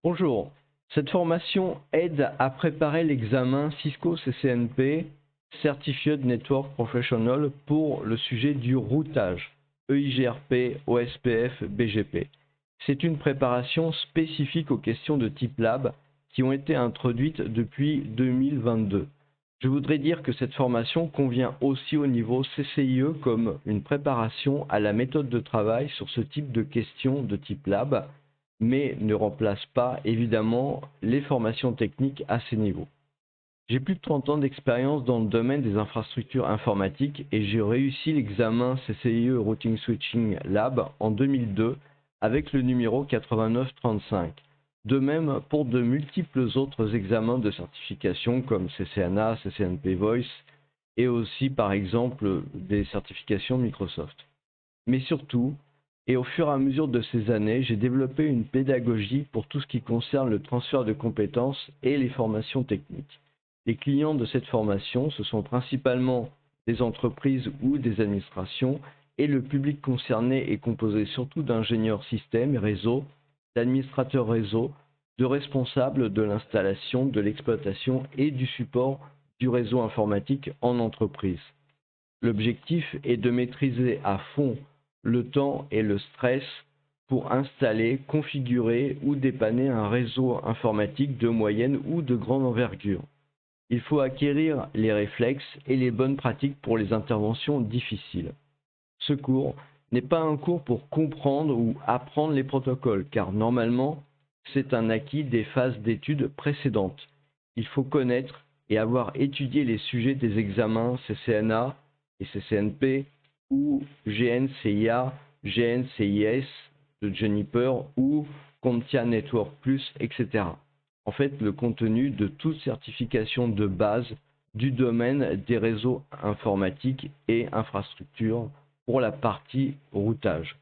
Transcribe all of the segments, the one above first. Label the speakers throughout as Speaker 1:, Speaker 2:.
Speaker 1: Bonjour, cette formation aide à préparer l'examen Cisco CCNP Certified Network Professional pour le sujet du routage EIGRP, OSPF, BGP. C'est une préparation spécifique aux questions de type lab qui ont été introduites depuis 2022. Je voudrais dire que cette formation convient aussi au niveau CCIE comme une préparation à la méthode de travail sur ce type de questions de type lab, mais ne remplace pas évidemment les formations techniques à ces niveaux. J'ai plus de 30 ans d'expérience dans le domaine des infrastructures informatiques et j'ai réussi l'examen CCIE Routing Switching Lab en 2002 avec le numéro 8935. De même pour de multiples autres examens de certification comme CCNA, CCNP Voice et aussi par exemple des certifications Microsoft. Mais surtout, et au fur et à mesure de ces années, j'ai développé une pédagogie pour tout ce qui concerne le transfert de compétences et les formations techniques. Les clients de cette formation, ce sont principalement des entreprises ou des administrations, et le public concerné est composé surtout d'ingénieurs système et réseau, d'administrateurs réseau, de responsables de l'installation, de l'exploitation et du support du réseau informatique en entreprise. L'objectif est de maîtriser à fond le temps et le stress pour installer, configurer ou dépanner un réseau informatique de moyenne ou de grande envergure. Il faut acquérir les réflexes et les bonnes pratiques pour les interventions difficiles. Ce cours n'est pas un cours pour comprendre ou apprendre les protocoles, car normalement, c'est un acquis des phases d'études précédentes. Il faut connaître et avoir étudié les sujets des examens CCNA et CCNP ou GNCIA, GNCIS de Juniper ou CompTIA Network Plus, etc. En fait, le contenu de toute certification de base du domaine des réseaux informatiques et infrastructures pour la partie routage.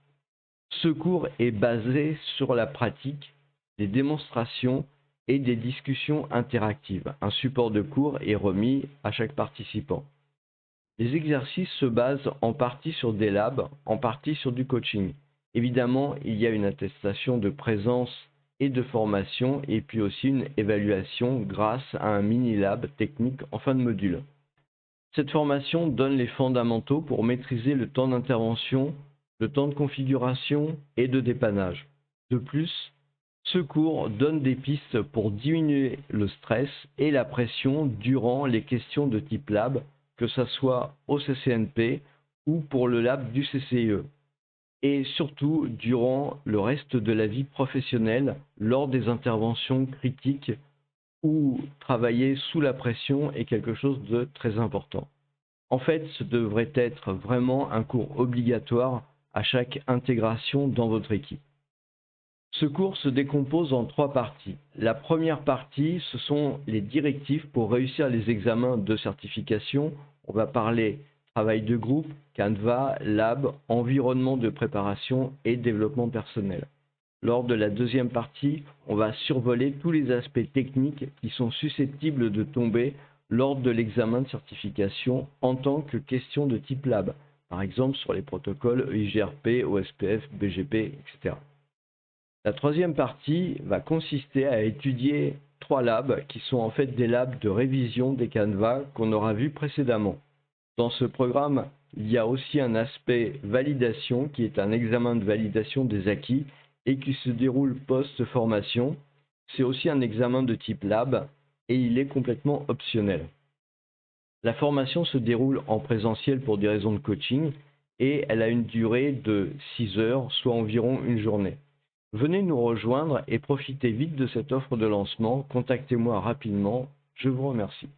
Speaker 1: Ce cours est basé sur la pratique, des démonstrations et des discussions interactives. Un support de cours est remis à chaque participant. Les exercices se basent en partie sur des labs, en partie sur du coaching. Évidemment, il y a une attestation de présence et de formation, et puis aussi une évaluation grâce à un mini-lab technique en fin de module. Cette formation donne les fondamentaux pour maîtriser le temps d'intervention, le temps de configuration et de dépannage. De plus, ce cours donne des pistes pour diminuer le stress et la pression durant les questions de type lab, que ce soit au CCNP ou pour le lab du CCIE, et surtout durant le reste de la vie professionnelle lors des interventions critiques où travailler sous la pression est quelque chose de très important. En fait, ce devrait être vraiment un cours obligatoire à chaque intégration dans votre équipe. Ce cours se décompose en 3 parties. La première partie, ce sont les directives pour réussir les examens de certification. On va parler travail de groupe, Canva, lab, environnement de préparation et développement personnel. Lors de la deuxième partie, on va survoler tous les aspects techniques qui sont susceptibles de tomber lors de l'examen de certification en tant que question de type lab, par exemple sur les protocoles EIGRP, OSPF, BGP, etc. La troisième partie va consister à étudier 3 labs qui sont en fait des labs de révision des Canva qu'on aura vu précédemment. Dans ce programme, il y a aussi un aspect validation qui est un examen de validation des acquis et qui se déroule post-formation. C'est aussi un examen de type lab et il est complètement optionnel. La formation se déroule en présentiel pour des raisons de coaching et elle a une durée de 6 heures, soit environ une journée. Venez nous rejoindre et profitez vite de cette offre de lancement. Contactez-moi rapidement. Je vous remercie.